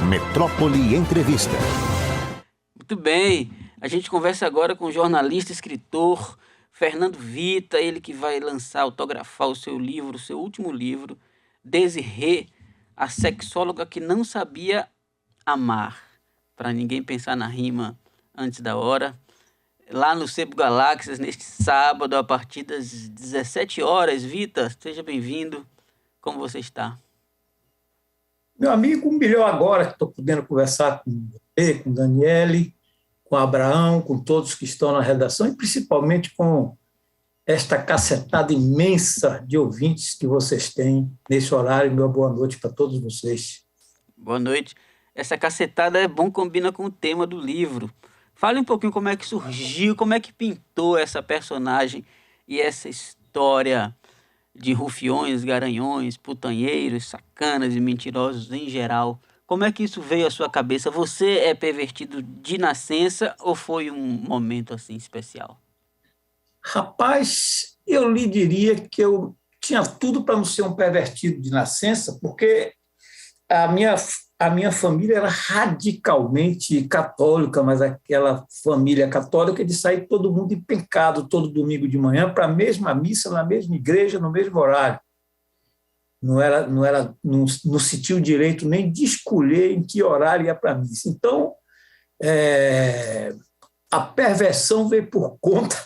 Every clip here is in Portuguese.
Metrópole Entrevista. Muito bem, a gente conversa agora com o jornalista e escritor Fernando Vita, ele que vai lançar, autografar o seu livro, o seu último livro, Desirê, a sexóloga que não sabia amar. Para ninguém pensar na rima antes da hora. Lá no Sebo Galáxias, neste sábado, a partir das 17 horas. Vita, seja bem-vindo. Como você está? Meu amigo, melhor agora que estou podendo conversar com você, com Daniele, com Abraão, com todos que estão na redação e principalmente com esta cacetada imensa de ouvintes que vocês têm nesse horário. Meu boa noite para todos vocês. Boa noite. Essa cacetada é bom, combina com o tema do livro. Fale um pouquinho como é que surgiu, como é que pintou essa personagem e essa história de rufiões, garanhões, putanheiros, sacanas e mentirosos em geral. Como é que isso veio à sua cabeça? Você é pervertido de nascença ou foi um momento assim especial? Rapaz, eu lhe diria que eu tinha tudo para não ser um pervertido de nascença, porque a minha família era radicalmente católica, mas aquela família católica de sair todo mundo empencado todo domingo de manhã para a mesma missa, na mesma igreja, no mesmo horário. Não se tinha o direito nem de escolher em que horário ia para a missa. Então, a perversão veio por conta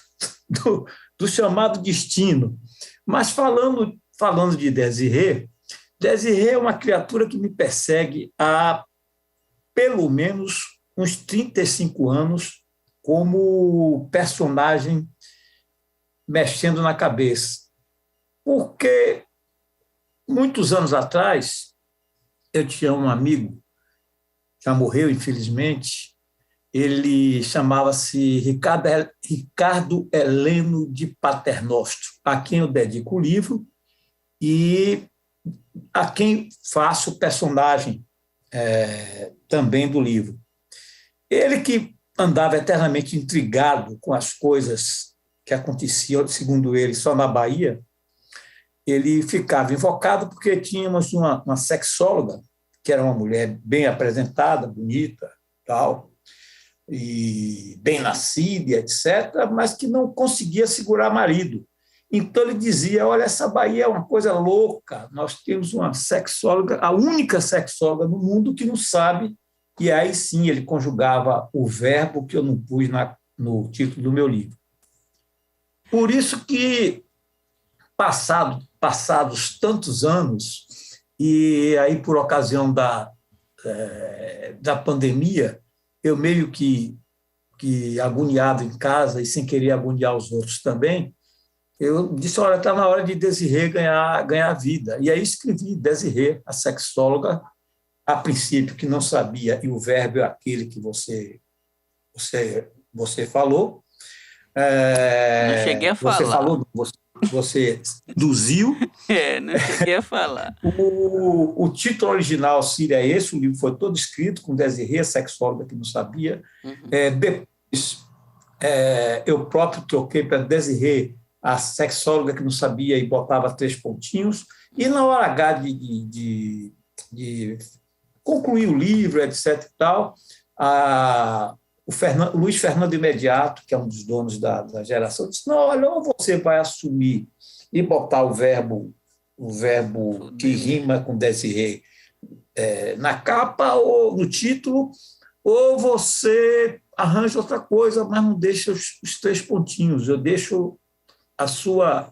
do chamado destino. Mas falando de Desirê é uma criatura que me persegue há pelo menos uns 35 anos como personagem mexendo na cabeça. Porque muitos anos atrás eu tinha um amigo, já morreu infelizmente, ele chamava-se Ricardo Heleno de Paternostro, a quem eu dedico o livro e a quem faço o personagem também do livro. Ele que andava eternamente intrigado com as coisas que aconteciam, segundo ele, só na Bahia, ele ficava invocado porque tínhamos uma sexóloga, que era uma mulher bem apresentada, bonita, tal, e bem nascida, etc., mas que não conseguia segurar marido. Então ele dizia, olha, essa Bahia é uma coisa louca, nós temos uma sexóloga, a única sexóloga no mundo que não sabe, e aí sim ele conjugava o verbo que eu não pus no título do meu livro. Por isso que, passados tantos anos, e aí por ocasião da pandemia, eu meio que agoniado em casa e sem querer agoniar os outros também, eu disse, olha, está na hora de Desirê ganhar vida. E aí escrevi Desirê, a sexóloga, a princípio, que não sabia, e o verbo é aquele que você falou. Não cheguei a falar. Você falou, você induziu. Não cheguei a falar. O título original seria esse, o livro foi todo escrito com Desirê, a sexóloga que não sabia. Uhum. Depois, eu próprio troquei para Desirê, a sexóloga que não sabia, e botava 3 pontinhos, e na hora H de concluir o livro, etc. e tal, o Luiz Fernando Imediato, que é um dos donos da geração, disse, não, olha, ou você vai assumir e botar o verbo que rima com Desirê na capa ou no título, ou você arranja outra coisa, mas não deixa os 3 pontinhos, eu deixo a sua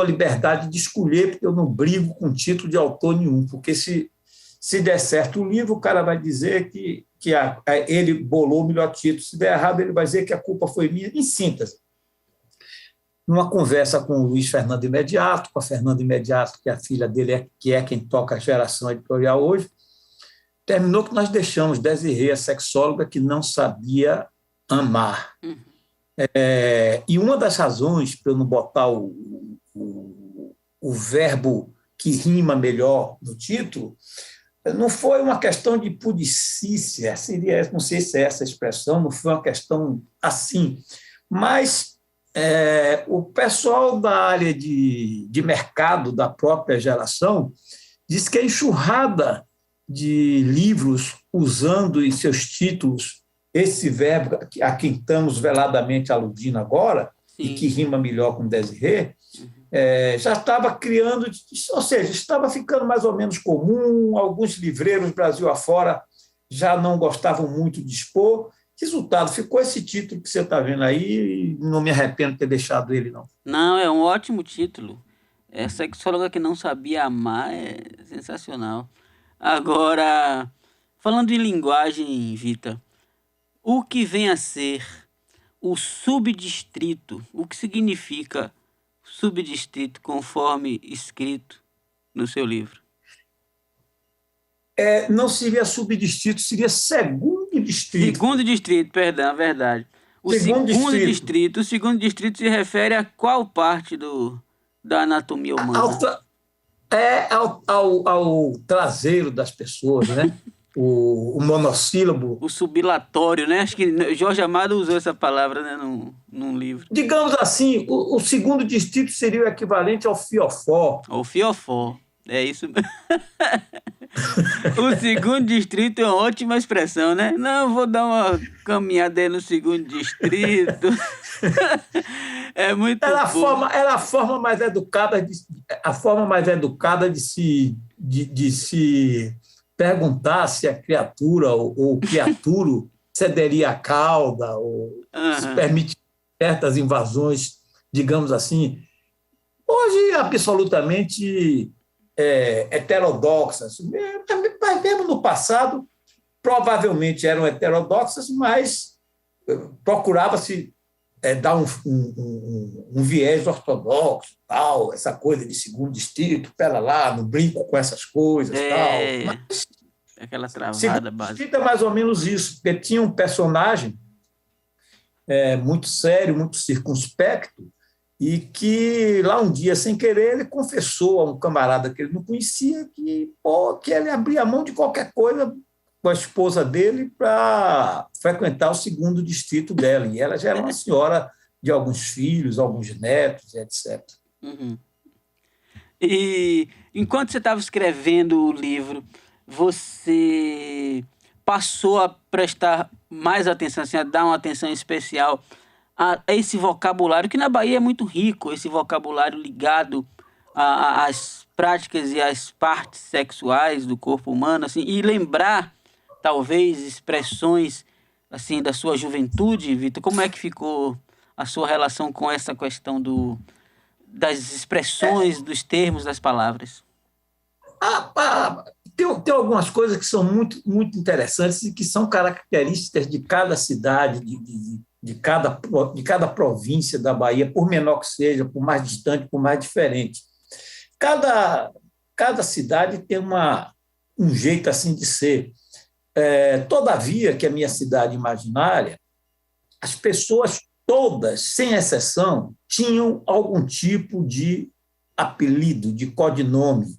liberdade de escolher, porque eu não brigo com título de autor nenhum, porque se der certo o livro, o cara vai dizer que ele bolou o melhor título, se der errado, ele vai dizer que a culpa foi minha, em síntese. Numa conversa com o Luiz Fernando Imediato, com a Fernanda Imediato, que é a filha dele, que é quem toca a geração editorial hoje, terminou que nós deixamos Desirê, a sexóloga que não sabia amar. E uma das razões para eu não botar o verbo que rima melhor no título não foi uma questão de pudicícia, não sei se é essa expressão, não foi uma questão assim, mas o pessoal da área de mercado da própria geração diz que a enxurrada de livros usando em seus títulos esse verbo a quem estamos veladamente aludindo agora, e que rima melhor com Desirê, já estava criando, ou seja, estava ficando mais ou menos comum, alguns livreiros Brasil afora já não gostavam muito de expor. Resultado, ficou esse título que você está vendo aí, e não me arrependo de ter deixado ele, não. Não, é um ótimo título. Essa sexóloga que não sabia amar é sensacional. Agora, falando em linguagem, Vita, o que vem a ser o subdistrito? O que significa subdistrito conforme escrito no seu livro? Não seria subdistrito, seria segundo distrito. Segundo distrito, perdão, é verdade. O segundo distrito se refere a qual parte da anatomia humana? Ao traseiro das pessoas, né? O monossílabo. O subilatório, né? Acho que Jorge Amado usou essa palavra, né, num livro. Digamos assim, o segundo distrito seria o equivalente ao fiofó. O fiofó, é isso. O segundo distrito é uma ótima expressão, né? Não, vou dar uma caminhada aí no segundo distrito. É muito bom. Era a forma mais educada de se perguntar se a criatura ou o criaturo cederia a cauda ou se permite certas invasões, digamos assim, hoje absolutamente heterodoxas. Mas mesmo no passado, provavelmente eram heterodoxas, mas procurava-se dar um viés ortodoxo, tal, essa coisa de segundo distrito, pera lá, não brinco com essas coisas, tal. Mas, aquela travada básica. É mais ou menos isso, porque tinha um personagem muito sério, muito circunspecto, e que lá um dia, sem querer, ele confessou a um camarada que ele não conhecia que ele abria mão de qualquer coisa com a esposa dele para frequentar o segundo distrito dela. E ela já era uma senhora de alguns filhos, alguns netos, etc. Uhum. E enquanto você estava escrevendo o livro, você passou a prestar mais atenção, assim, a dar uma atenção especial a esse vocabulário, que na Bahia é muito rico, esse vocabulário ligado às práticas e às partes sexuais do corpo humano, assim, e lembrar, talvez, expressões assim, da sua juventude, Vitor. Como é que ficou a sua relação com essa questão das expressões, dos termos, das palavras? Tem algumas coisas que são muito, muito interessantes e que são características de cada cidade, de cada província da Bahia, por menor que seja, por mais distante, por mais diferente. Cada cidade tem um jeito assim de ser. Todavia, que a minha cidade imaginária, as pessoas todas, sem exceção, tinham algum tipo de apelido, de codinome.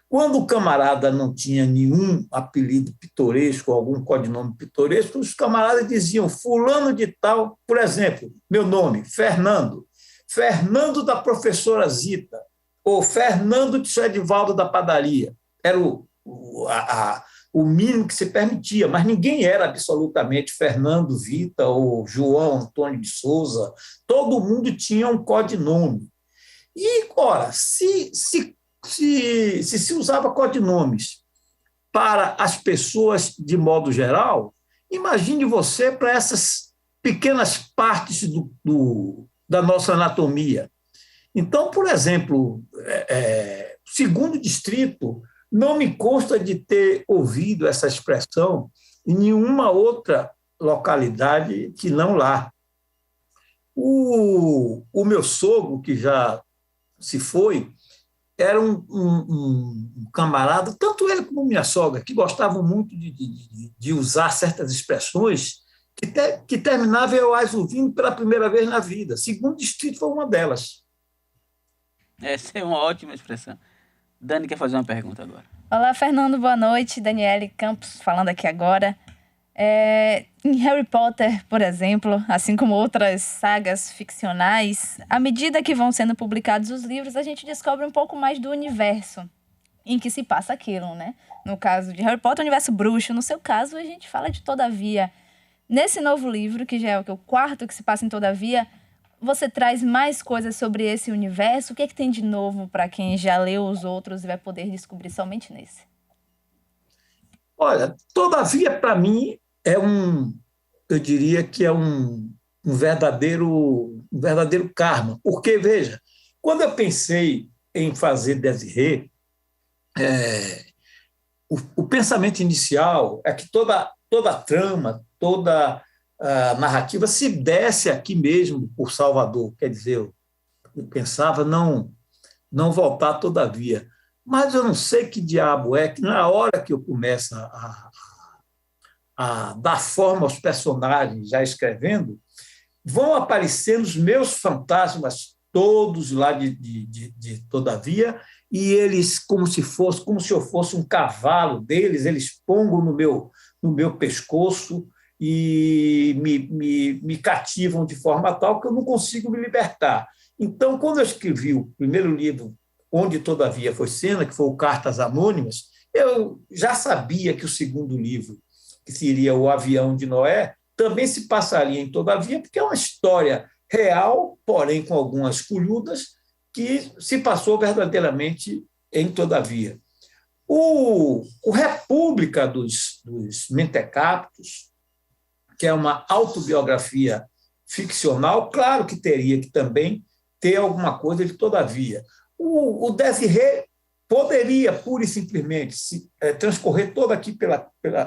Quando o camarada não tinha nenhum apelido pitoresco, algum codinome pitoresco, os camaradas diziam fulano de tal, por exemplo, meu nome, Fernando, Fernando da professora Zita, ou Fernando de São Edivaldo da padaria. Era o mínimo que se permitia, mas ninguém era absolutamente Fernando Vita ou João Antônio de Souza, todo mundo tinha um codinome. E, ora, se usava codinomes para as pessoas de modo geral, imagine você para essas pequenas partes da nossa anatomia. Então, por exemplo, segundo distrito, não me consta de ter ouvido essa expressão em nenhuma outra localidade que não lá. O meu sogro, que já se foi, era um camarada, tanto ele como minha sogra, que gostavam muito de usar certas expressões que terminava eu as ouvindo pela primeira vez na vida. Segundo distrito foi uma delas. Essa é uma ótima expressão. Dani quer fazer uma pergunta agora. Olá, Fernando, boa noite. Daniele Campos falando aqui agora. Em Harry Potter, por exemplo, assim como outras sagas ficcionais, à medida que vão sendo publicados os livros, a gente descobre um pouco mais do universo em que se passa aquilo, né? No caso de Harry Potter, o universo bruxo. No seu caso, a gente fala de Todavia. Nesse novo livro, que já é o quarto que se passa em Todavia, você traz mais coisas sobre esse universo? O que é que tem de novo para quem já leu os outros e vai poder descobrir somente nesse? Olha, Todavia, para mim, eu diria que é um verdadeiro karma. Porque, veja, quando eu pensei em fazer Desirê, o pensamento inicial é que toda a trama, toda a narrativa se desse aqui mesmo por Salvador. Quer dizer, eu pensava não voltar todavia. Mas eu não sei que diabo é que, na hora que eu começo a dar forma aos personagens, já escrevendo, vão aparecendo os meus fantasmas todos lá de Todavia, e eles, como se eu fosse um cavalo deles, eles pongam no meu pescoço e me cativam de forma tal que eu não consigo me libertar. Então, quando eu escrevi o primeiro livro, Onde Todavia Foi Cena, que foi o Cartas Anônimas, eu já sabia que o segundo livro, que seria O Avião de Noé, também se passaria em Todavia, porque é uma história real, porém com algumas colhudas, que se passou verdadeiramente em Todavia. O República dos Mentecaptos, que é uma autobiografia ficcional, claro que teria que também ter alguma coisa de Todavia. O Desirê poderia, pura e simplesmente, transcorrer todo aqui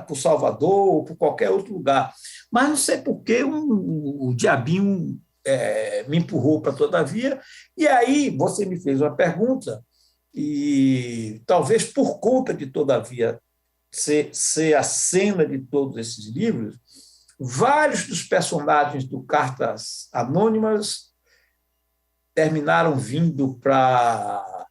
por Salvador ou por qualquer outro lugar. Mas não sei por que o diabinho me empurrou para Todavia. E aí você me fez uma pergunta, e talvez por conta de Todavia ser a cena de todos esses livros, vários dos personagens do Cartas Anônimas terminaram vindo para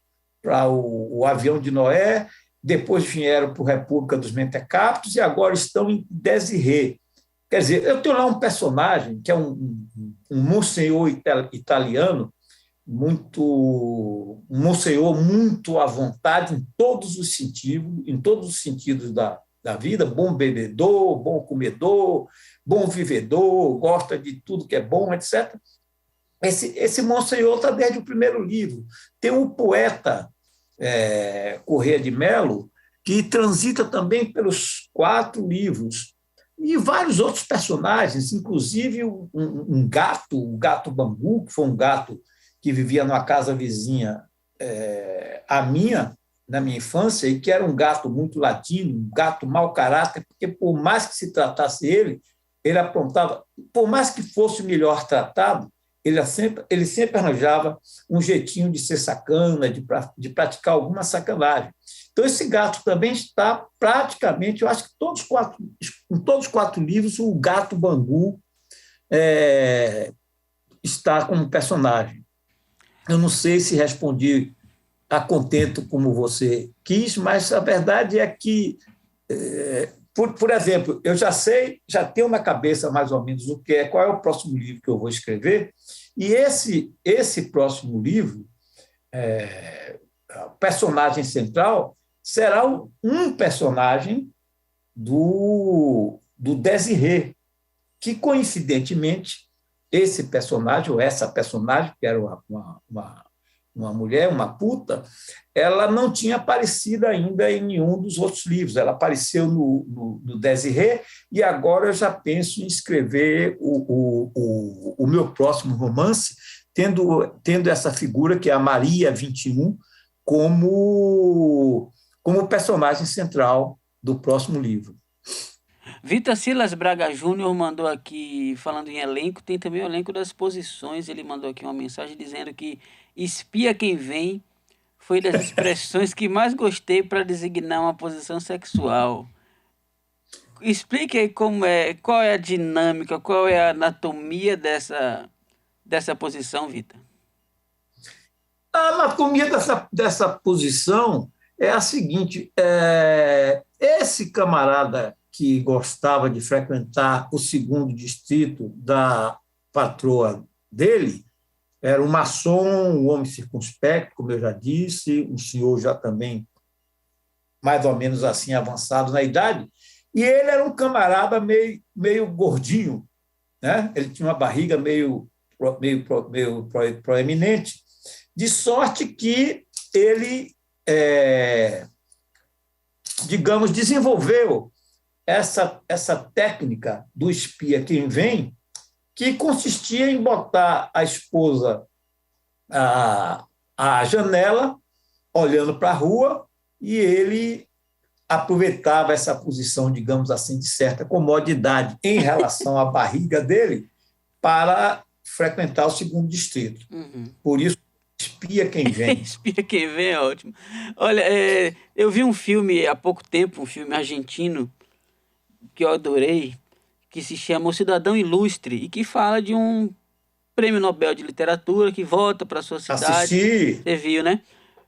o Avião de Noé, depois vieram para a República dos Mentecaptos e agora estão em Desirê. Quer dizer, eu tenho lá um personagem que é um monsenhor italiano, um monsenhor muito à vontade em todos os sentidos da vida, bom bebedor, bom comedor, bom vivedor, gosta de tudo que é bom, etc. Esse monsenhor está desde o primeiro livro. Tem um poeta, Corrêa de Melo, que transita também pelos 4 livros, e vários outros personagens, inclusive um gato, o gato Bambu, que foi um gato que vivia numa casa vizinha na minha infância, e que era um gato muito latino, um gato mau caráter, porque por mais que se tratasse ele aprontava, por mais que fosse melhor tratado, ele sempre arranjava um jeitinho de ser sacana, de praticar alguma sacanagem. Então, esse gato também está praticamente, eu acho que em todos os 4 livros, o gato Bangu está como personagem. Eu não sei se respondi a contento como você quis, mas a verdade é que, por exemplo, eu já tenho na cabeça mais ou menos qual é o próximo livro que eu vou escrever, e esse próximo livro, o personagem central, será um personagem do Desirê, que, coincidentemente, esse personagem, ou essa personagem, que era uma mulher, uma puta, ela não tinha aparecido ainda em nenhum dos outros livros. Ela apareceu no Desirê, e agora eu já penso em escrever o meu próximo romance, tendo essa figura, que é a Maria 21, como personagem central do próximo livro. Vitor Silas Braga Júnior mandou aqui, falando em elenco, tem também o elenco das posições. Ele mandou aqui uma mensagem dizendo que espia quem vem foi das expressões que mais gostei para designar uma posição sexual. Explique aí qual é a dinâmica, qual é a anatomia dessa posição, Vitor. A anatomia dessa posição é a seguinte: esse camarada que gostava de frequentar o 2º distrito da patroa dele era um maçom, um homem circunspecto, como eu já disse, um senhor já também mais ou menos assim, avançado na idade, e ele era um camarada meio gordinho, né? Ele tinha uma barriga meio proeminente, de sorte que ele, digamos, desenvolveu essa técnica do espia quem vem, que consistia em botar a esposa à janela, olhando para a rua, e ele aproveitava essa posição, digamos assim, de certa comodidade em relação à barriga dele para frequentar o segundo distrito. Por isso, espia quem vem. Espia quem vem é ótimo. Olha, eu vi um filme há pouco tempo, um filme argentino, que eu adorei, que se chama O Cidadão Ilustre, e que fala de um prêmio Nobel de Literatura que volta para sua cidade. Assisti. Você viu, né?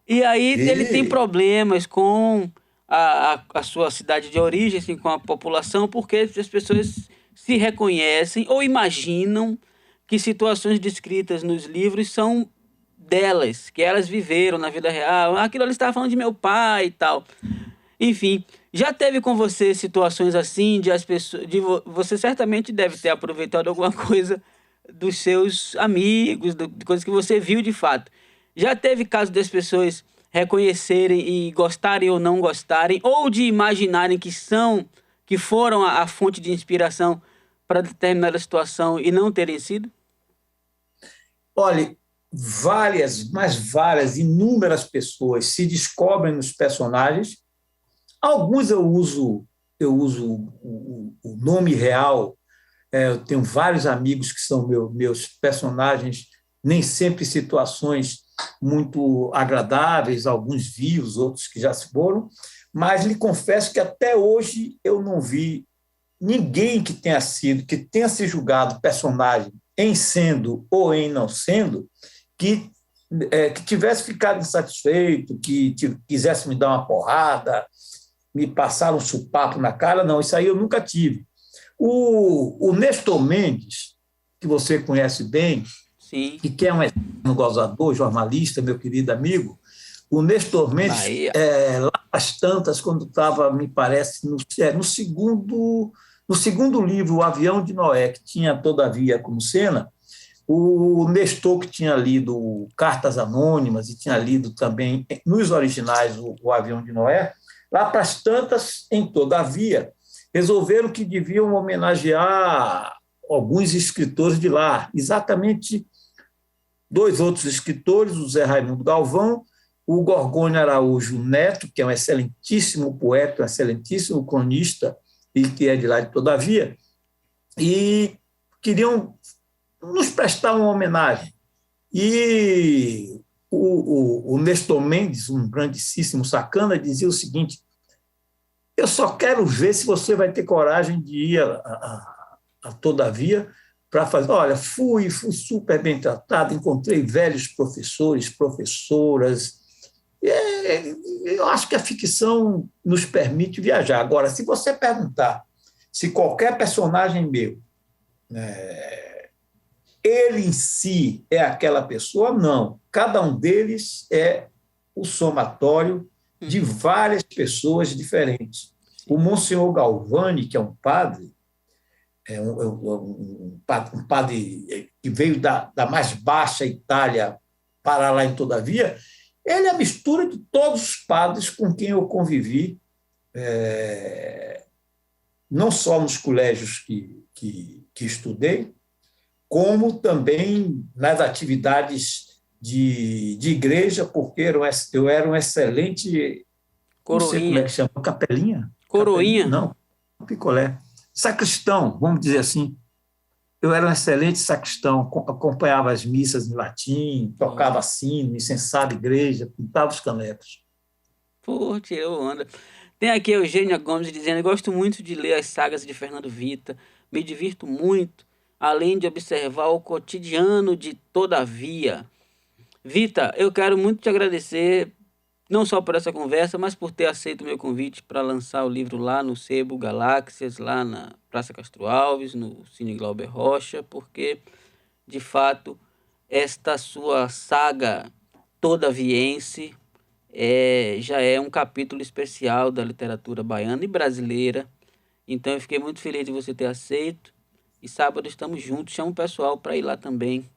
E aí ele tem problemas com a sua cidade de origem, assim, com a população, porque as pessoas se reconhecem ou imaginam que situações descritas nos livros são delas, que elas viveram na vida real. Aquilo ali estava falando de meu pai e tal. Enfim, já teve com você situações assim, você certamente deve ter aproveitado alguma coisa dos seus amigos, de coisas que você viu de fato. Já teve caso das pessoas reconhecerem e gostarem ou não gostarem, ou de imaginarem que foram a fonte de inspiração para determinada situação e não terem sido? Olha, várias, inúmeras pessoas se descobrem nos personagens. Alguns eu uso o nome real. Eu tenho vários amigos que são meus personagens, nem sempre situações muito agradáveis, alguns vivos, outros que já se foram, mas lhe confesso que até hoje eu não vi ninguém que tenha se julgado personagem em sendo ou em não sendo, que tivesse ficado insatisfeito, que quisesse me dar uma porrada, me passar um supapo na cara. Não, isso aí eu nunca tive. O Nestor Mendes, que você conhece bem, Sim. e que é um eterno gozador, jornalista, meu querido amigo, o Nestor Mendes, lá às tantas, quando estava, me parece, no segundo livro, O Avião de Noé, que tinha Todavia como cena, o Nestor, que tinha lido Cartas Anônimas e tinha lido também, nos originais, o Avião de Noé, lá para as tantas, em Todavia, resolveram que deviam homenagear alguns escritores de lá, exatamente dois outros escritores, o Zé Raimundo Galvão, o Gorgônio Araújo Neto, que é um excelentíssimo poeta, um excelentíssimo cronista, e que é de lá de Todavia, e queriam nos prestar uma homenagem. E o Nestor Mendes, um grandíssimo sacana, dizia o seguinte: eu só quero ver se você vai ter coragem de ir a Todavia para fazer. Olha, fui super bem tratado, encontrei velhos professores, professoras. Eu acho que a ficção nos permite viajar. Agora, se você perguntar se qualquer personagem meu, ele em si é aquela pessoa, não. Cada um deles é o somatório de várias pessoas diferentes. O Monsenhor Galvani, que é um padre, um padre que veio da mais baixa Itália para lá em Todavia, ele é a mistura de todos os padres com quem eu convivi, não só nos colégios que estudei, como também nas atividades de igreja, porque eu era um excelente... Coroinha. Não sei como é que chama, capelinha? Coroinha? Não, picolé. Sacristão, vamos dizer assim. Eu era um excelente sacristão, acompanhava as missas em latim, tocava sino, incensava a igreja, pintava os canecos. Pô, tirou onda. Tem aqui a Eugênia Gomes dizendo: eu gosto muito de ler as sagas de Fernando Vita, me divirto muito, além de observar o cotidiano de Todavia. Vita, eu quero muito te agradecer, não só por essa conversa, mas por ter aceito o meu convite para lançar o livro lá no Sebo Galáxias, lá na Praça Castro Alves, no Cine Glauber Rocha, porque, de fato, esta sua saga todaviense já é um capítulo especial da literatura baiana e brasileira. Então eu fiquei muito feliz de você ter aceito. E sábado estamos juntos. Chama o pessoal para ir lá também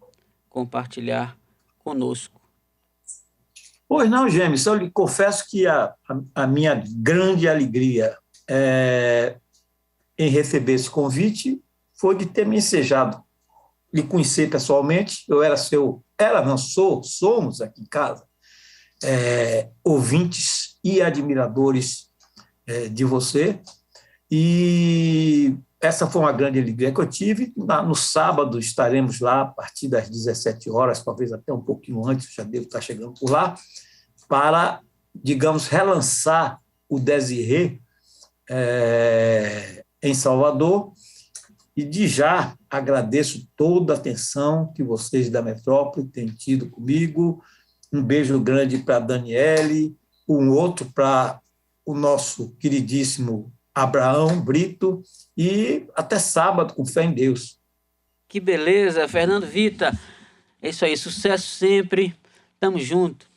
compartilhar conosco. Pois não, Gêmeos, eu lhe confesso que a minha grande alegria em receber esse convite foi de ter me ensejado, lhe conhecer pessoalmente. Eu somos aqui em casa ouvintes e admiradores de você, e essa foi uma grande alegria que eu tive. No sábado estaremos lá a partir das 17 horas, talvez até um pouquinho antes, já devo estar chegando por lá, para, digamos, relançar o Desirê em Salvador. E de já agradeço toda a atenção que vocês da Metrópole têm tido comigo. Um beijo grande para a Daniele, um outro para o nosso queridíssimo Abraão Brito, e até sábado, com fé em Deus. Que beleza, Fernando Vita. É isso aí, sucesso sempre. Tamo junto.